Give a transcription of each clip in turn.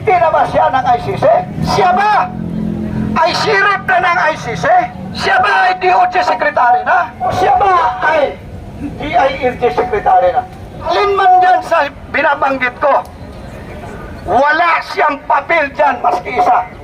presidente na ba siya ng ICC? Siya ba ay sheriff na ng ICC? Siya ba ay DOJ secretary na? O siya ba ay DILG secretary na? Alin man dyan sa binabanggit ko, wala siyang papel dyan maski isa.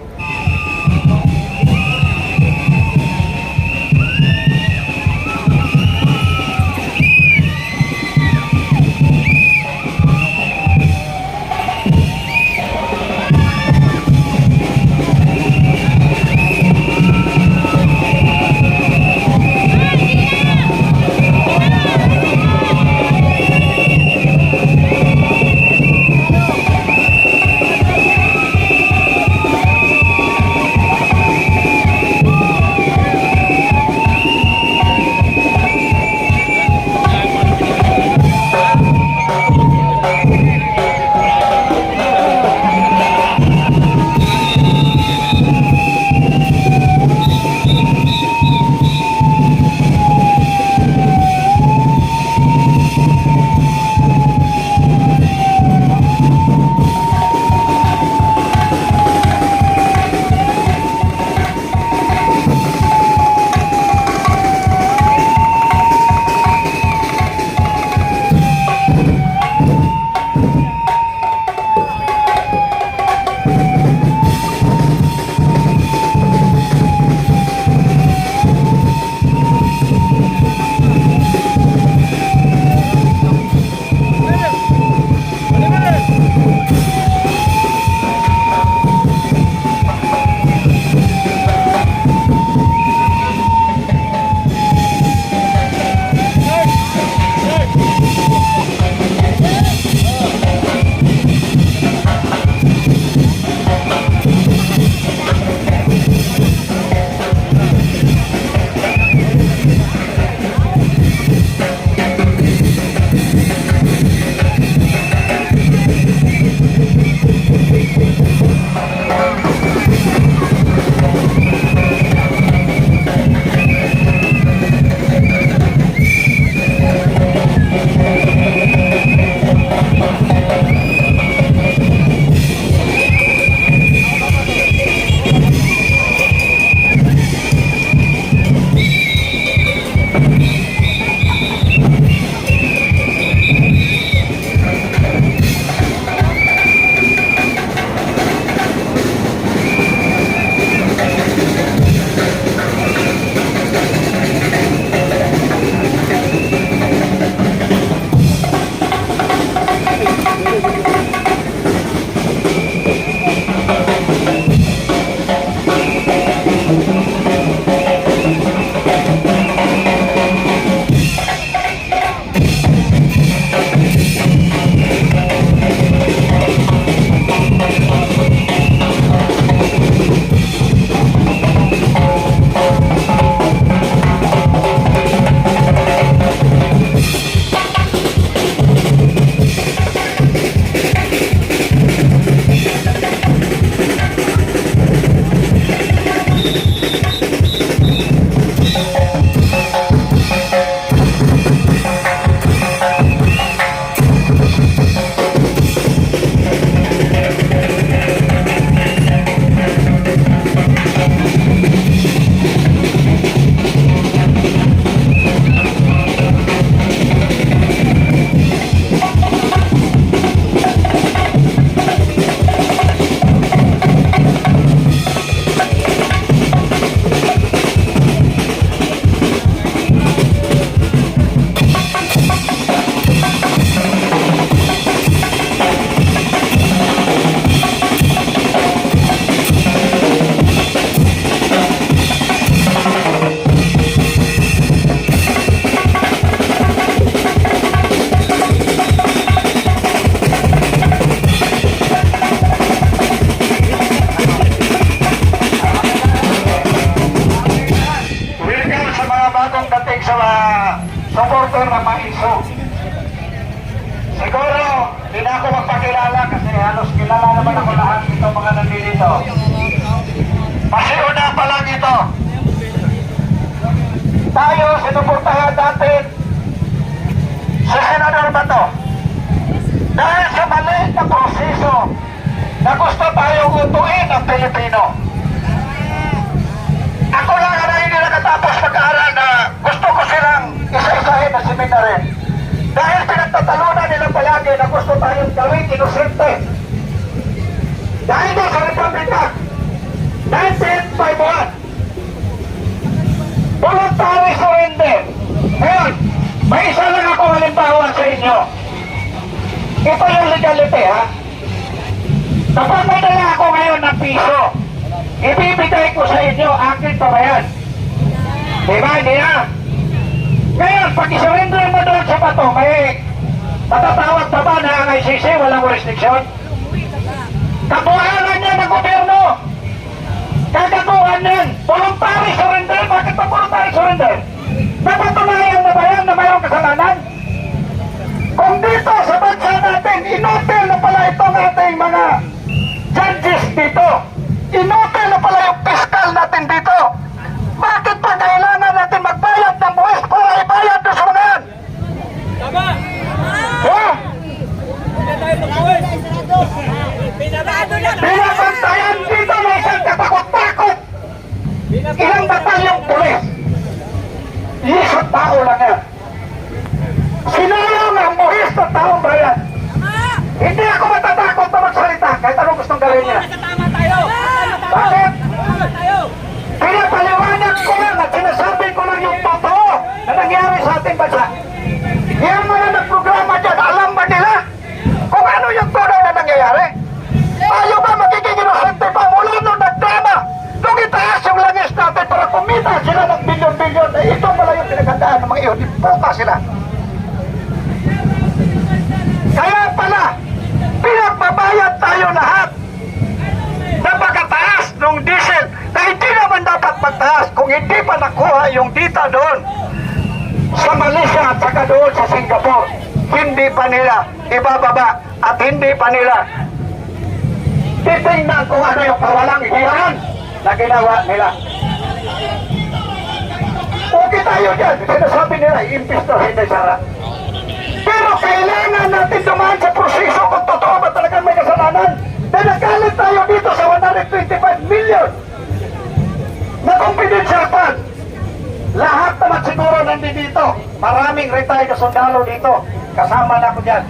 Pilipino. Ako lang na hindi nakatapos mag-aaral na gusto ko silang isa-isahin na seminarin. Dahil pinagtatalunan nila palagi na gusto tayong gawin inosente. Dahil doon sa Republika, 1951, voluntary surrender. Ngayon, may isa lang ako halimbawa sa inyo. Ito yung legality, ha? Kapag may dala ako ngayon ng piso, ibibigay ko sa inyo, akin pa ba yan? Diba, hindi na? Ngayon, pag isurrender mo doon sa bato, may matatawag pa ba na ang ICC, walang restriction? Kabuhanan niya ng gobyerno. Kagaguhan yan. Voluntary surrender. Bakit pa voluntary surrender? Napatunayan na ba yan na mayroong kasalanan? Kung dito sa bansa natin, inutil na pala itong ating mga judges dito. Inutil na pala yung fiscal natin dito. Bakit pa kailangan natin magbayad ng buwis para ibayad doon sa mga yan? Tama! Ha? Pinabado na! Binabantayan dito na isang katakot-takot. Ilang batalyong pulis. Isang tao lang yan. Sinayang ang buhis ng taong bayan. Hindi ako matatakot na magsalita kahit anong gustong gawin niya. Tama tayo! Bakit? Tama tayo! Pinapaliwanag ko lang at sinasabi ko lang yung totoo na nangyari sa ating bansa. Yung mga nagprograma dyan, alam ba nila kung ano yung tunay na nangyayari? Tayo ba magiging inosente pa mula nung nagdrama? Nung itaas yung langis natin para kumita sila ng bilyon-bilyon, eh ito pala yung pinagandaan ng mga iyon, ipuka sila. Kaya pala, pinagbabayad tayo lahat. Napakataas nung diesel na hindi naman dapat magtaas kung hindi pa nakuha yung dita doon sa Malaysia at saka doon sa Singapore. Hindi pa nila ibababa at hindi pa nila titingnan kung ano yung kawalang hiyan na ginawa nila. Okay tayo dyan. Sinasabi nila, impistor, hindi sara. Pero kailangan natin dumaan sa proseso kung totoo ba talagang may kasalanan. Dahil nagalit tayo dito sa 125 million na confidential fund. Lahat naman siguro nandito. Maraming retired na sundalo dito. Kasama na ako dyan.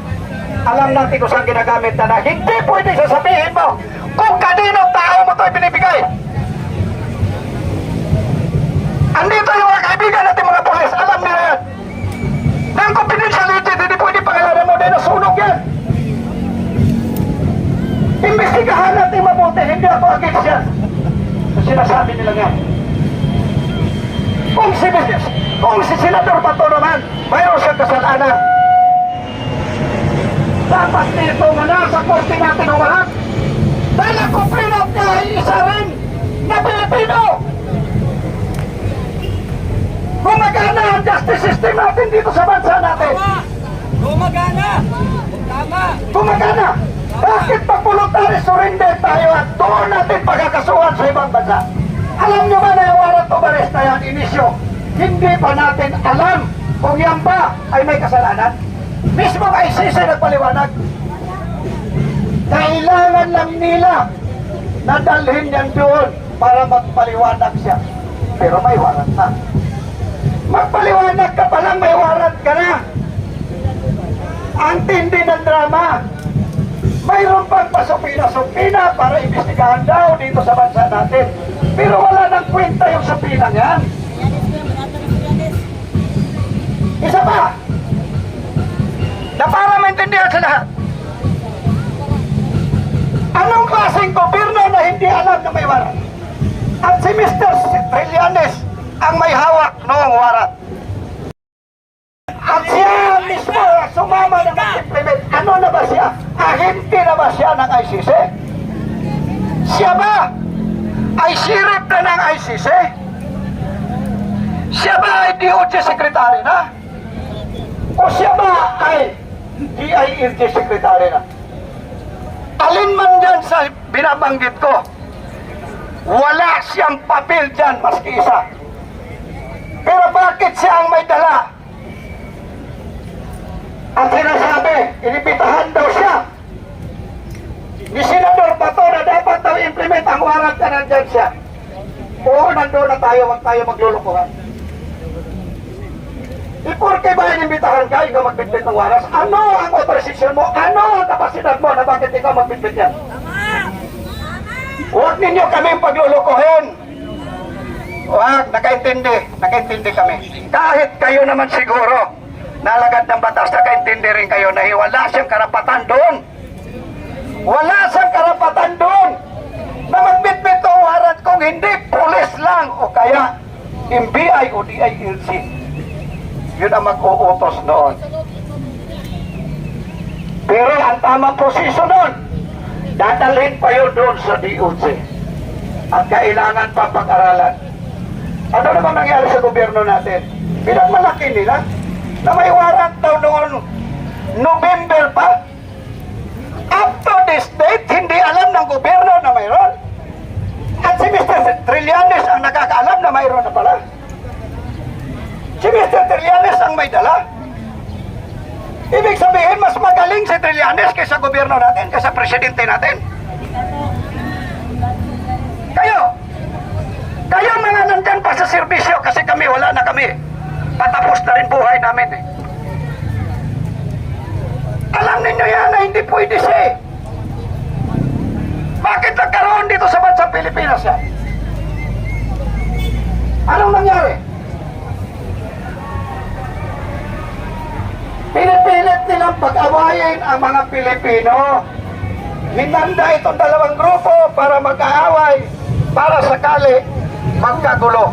Alam natin kung saan ginagamit na hindi pwede sasabihin mo kung kanino tao mo ito binibigay. Andito yung mga kaibigan natin mga polis. Alam nila yan. Nang confidentiality, hindi pwede pangalanan mo dahil nasunog yan. Imbestigahan natin mabuti. Hindi ako against yan. Sinasabi nila nga. Kung si Senador Bato naman, mayroon siyang kasalanan. Dapat dito na nasa korte natin umarap. Dahil ang kumpilat niya ay isa rin na Pilipino. Gumagana ang justice system natin dito sa bansa natin. Gumagana! Tama! Gumagana! Bakit pa voluntary surrender tayo at doon natin pagkakasuhan sa ibang bansa? Alam nyo ba na yung warrant of arrest na yan, inisyo? Hindi pa natin alam kung yan ba ay may kasalanan. Mismo ang ICC nagpaliwanag. Kailangan lang nila na dalhin yan doon para magpaliwanag siya. Pero may warrant na. Magpaliwanag ka pa lang, may warrant ka na. Ang tindi ng drama. Mayroon pang pasupina-supina para imbestigahan daw dito sa bansa natin. Pero wala nang kwenta yung supina yan. Isa pa, na para maintindihan sa lahat. Anong klaseng gobyerno na hindi alam na may warrant? At si Mr. Trillanes ang may hawak noong warrant. At siya mismo sumama na mag-implement. Ano na ba siya? Ahente na ba siya ng ICC? Siya ba ay sirip na ng ICC? Siya ba ay DOJ Secretary na? O siya ba ay DILG Secretary na? Alin man dyan sa binabanggit ko, wala siyang papel dyan maski isa. Pero bakit siya ang may dala? Ang sinasabi, inibitahan daw siya ni Senador Bato na dapat dapat daw implement ang warrant na nandyan siya. Oo, nandun na tayo, huwag tayo maglulukuhan. Iporke ba inimbitahan ka, ikaw magbitbit ng waras? Ano ang authorization mo? Ano ang kapasidad mo na bakit ikaw magbitbit yan? Huwag ninyo kami paglulukuhin. Huwag, nakaintindi kami. Kahit kayo naman siguro, nalagad ng batas, nakaintindi rin kayo na wala siyang karapatan doon. Wala siyang karapatan doon na magbitbit ng warrant kung hindi pulis lang o kaya MBI o DILG. Yun ang mag-uutos noon. Pero ang tamang posisyon noon, dadalhin pa yun doon sa DOJ. At kailangan pa pag-aralan. Ano naman nangyari sa gobyerno natin? Pinagmalaki nila na may warrant daw noon November pa. Up to this date, hindi alam ng gobyerno na mayroon. At si Mr. Trillanes ang nakakaalam na mayroon na pala. Si Mr. Trillanes ang may dala. Ibig sabihin, mas magaling si Trillanes kaysa gobyerno natin, kaysa presidente natin. Kayo mga nandyan pa sa serbisyo, kasi kami wala na kami. Patapos na rin buhay namin eh. Alam ninyo yan na hindi pwede siya eh. Bakit nagkaroon dito sa bansang Pilipinas yan? Anong nangyari? Pinipilit nilang pag-awayin ang mga Pilipino. Hinanda itong dalawang grupo para mag-aaway, para sakali magkagulo.